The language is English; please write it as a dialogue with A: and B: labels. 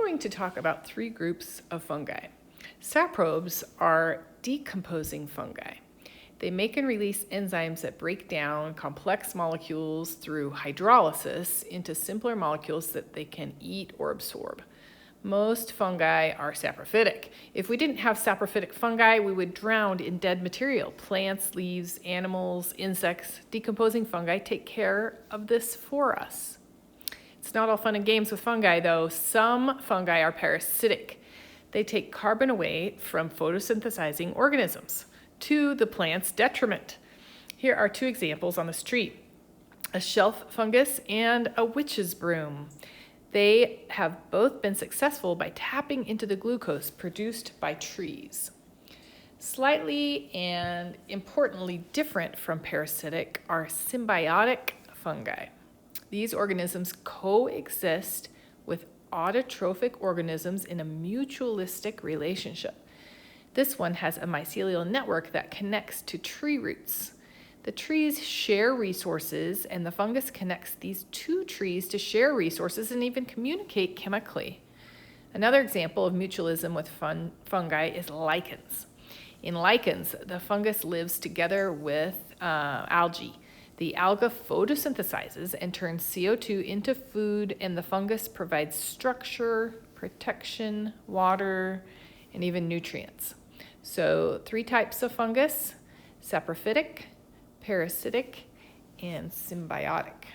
A: going to talk about three groups of fungi. Saprobes are decomposing fungi. They make and release enzymes that break down complex molecules through hydrolysis into simpler molecules that they can eat or absorb. Most fungi are saprophytic. If we didn't have saprophytic fungi, we would drown in dead material. Plants, leaves, animals, insects, decomposing fungi take care of this for us. It's not all fun and games with fungi, though. Some fungi are parasitic. They take carbon away from photosynthesizing organisms to the plant's detriment. Here are two examples on this tree: a shelf fungus and a witch's broom. They have both been successful by tapping into the glucose produced by trees. Slightly and importantly different from parasitic are symbiotic fungi. These organisms coexist with autotrophic organisms in a mutualistic relationship. This one has a mycelial network that connects to tree roots. The trees share resources, and the fungus connects these two trees to share resources and even communicate chemically. Another example of mutualism with fungi is lichens. In lichens, the fungus lives together with algae. The alga photosynthesizes and turns CO2 into food, and the fungus provides structure, protection, water, and even nutrients. So 3 types of fungus: saprophytic, parasitic, and symbiotic.